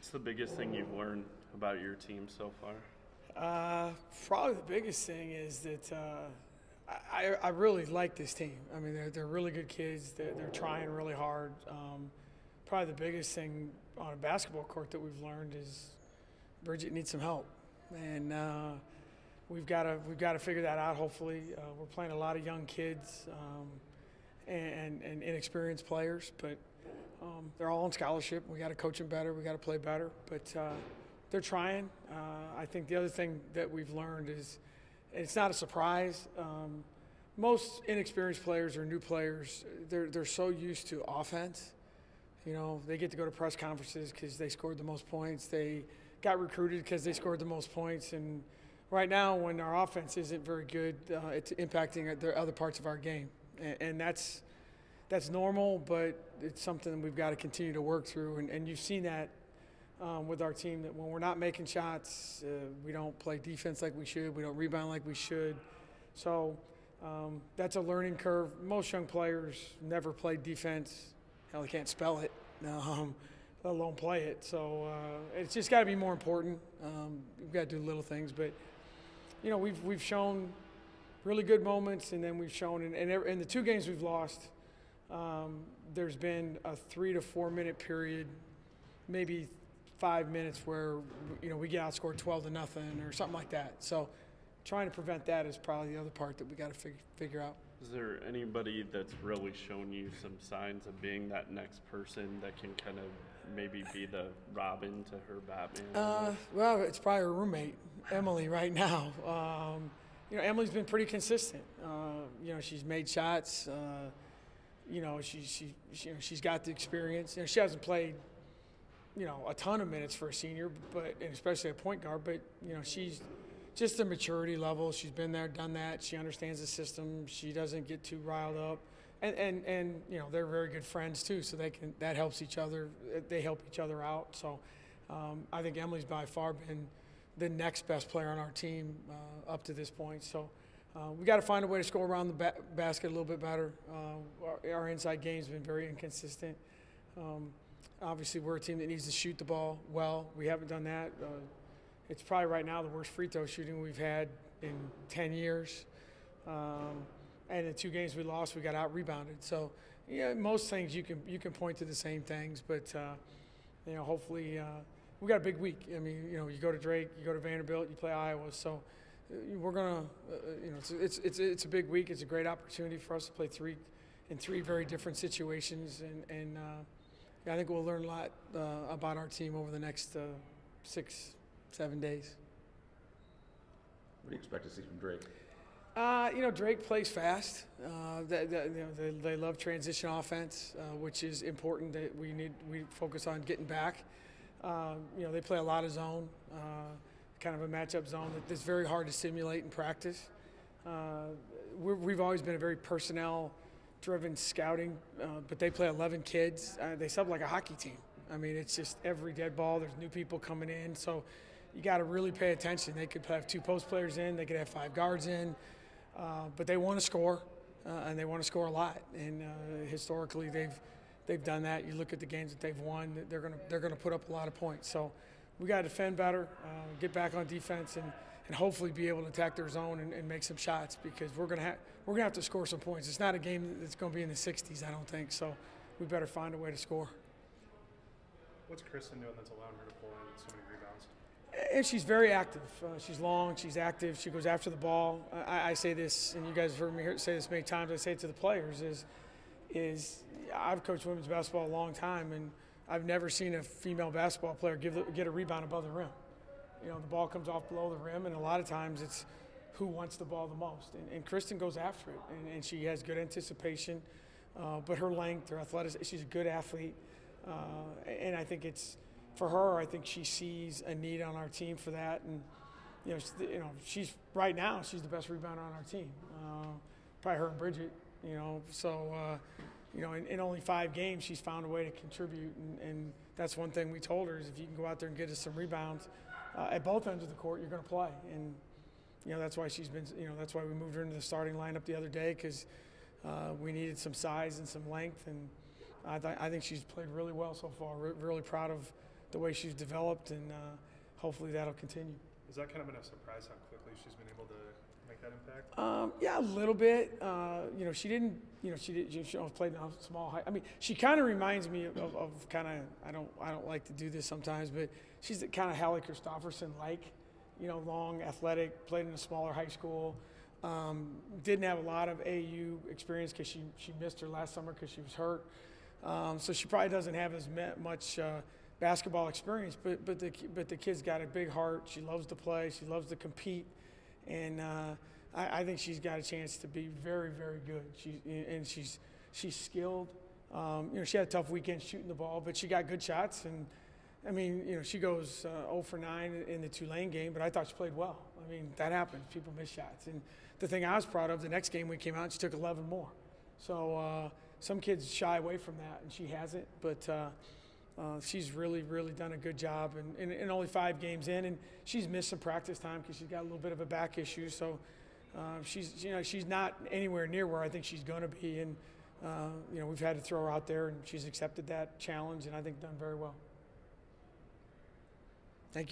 What's the biggest thing you've learned about your team so far? Probably the biggest thing is that I really like this team. I mean, they're really good kids. They're trying really hard. Probably the biggest thing on a basketball court that we've learned is Bridget needs some help, and we've got to figure that out. Hopefully, we're playing a lot of young kids and inexperienced players, but they're all on scholarship. We got to coach them better. We got to play better, but they're trying. I think the other thing that we've learned is it's not a surprise. Most inexperienced players or new players, they're so used to offense. You know, they get to go to press conferences because they scored the most points. They got recruited because they scored the most points. And right now, when our offense isn't very good, it's impacting the other parts of our game. And that's normal, but it's something we've got to continue to work through. And you've seen that with our team, that when we're not making shots, we don't play defense like we should. We don't rebound like we should. So that's a learning curve. Most young players never played defense. Hell, they can't spell it, let alone play it. So it's just got to be more important. We've got to do little things, but you know, we've shown really good moments, and then we've shown in the two games we've lost, there's been a 3 to 4 minute period, maybe 5 minutes where we get outscored 12-0 or something like that. So trying to prevent that is probably the other part that we got to figure out. Is there anybody that's really shown you some signs of being that next person that can kind of maybe be the Robin to her Batman? Well, it's probably her roommate, Emily, right now. Emily's been pretty consistent. She's made shots. She's got the experience. She hasn't played, a ton of minutes for a senior, and especially a point guard. But she's just the maturity level. She's been there, done that. She understands the system. She doesn't get too riled up, and they're very good friends too. So that helps each other. They help each other out. So I think Emily's by far been the next best player on our team up to this point. So we got to find a way to score around the basket a little bit better. Our inside game's been very inconsistent. Obviously, we're a team that needs to shoot the ball well. We haven't done that. It's probably right now the worst free throw shooting we've had in 10 years. And the two games we lost, we got out-rebounded. So, most things you can point to the same things, but, hopefully we got a big week. I mean, you go to Drake, you go to Vanderbilt, you play Iowa. So we're going to, it's a big week. It's a great opportunity for us to play three very different situations. And I think we'll learn a lot about our team over the next 6-7 days. What do you expect to see from Drake? Drake plays fast. They love transition offense, which is important. That we focus on getting back. They play a lot of zone, kind of a matchup zone that's very hard to simulate in practice. We've always been a very personnel-driven scouting, but they play 11 kids. They sub like a hockey team. I mean, it's just every dead ball. There's new people coming in, so you got to really pay attention. They could have 2 post players in. They could have 5 guards in, but they want to score, and they want to score a lot. And historically, they've done that. You look at the games that they've won; they're gonna put up a lot of points. So we got to defend better, get back on defense, and hopefully be able to attack their zone and make some shots, because we're gonna have to score some points. It's not a game that's going to be in the 60s, I don't think. So we better find a way to score. What's Kristen doing that's allowing her to pull in so many rebounds? And she's very active. She's long. She's active. She goes after the ball. I say this, and you guys have heard me say this many times. I say it to the players: is I've coached women's basketball a long time, and I've never seen a female basketball player get a rebound above the rim. The ball comes off below the rim, and a lot of times it's who wants the ball the most. And Kristen goes after it, and she has good anticipation. But her length, her athleticism, she's a good athlete. And I think it's for her. I think she sees a need on our team for that, and she's right now she's the best rebounder on our team. Probably her and Bridget. So in only 5 games she's found a way to contribute, and that's one thing we told her is if you can go out there and get us some rebounds at both ends of the court, you're going to play. And that's why she's been. That's why we moved her into the starting lineup the other day, because we needed some size and some length, and I think she's played really well so far. Really proud of the way she's developed, and hopefully that'll continue. Has that kind of been a surprise how quickly she's been able to make that impact? Yeah, a little bit. You know, she didn't. You know, she played in a small height. I mean, she kind of reminds me of kind of. I don't like to do this sometimes, but she's kind of Hallie Christopherson like. You know, long, athletic. Played in a smaller high school. Didn't have a lot of AU experience because she missed her last summer because she was hurt. So she probably doesn't have as much basketball experience. But the kid's got a big heart. She loves to play. She loves to compete, and I think she's got a chance to be very, very good. She's skilled. You know, she had a tough weekend shooting the ball, but she got good shots. And I mean, you know, she goes 0 for 9 in the Tulane game, but I thought she played well. I mean, that happens. People miss shots. And the thing I was proud of, the next game we came out, she took 11 more. So some kids shy away from that, and she hasn't. But she's really, really done a good job. And only 5 games in, and she's missed some practice time because she's got a little bit of a back issue. So she's not anywhere near where I think she's going to be. And you know, we've had to throw her out there, and she's accepted that challenge, and I think done very well.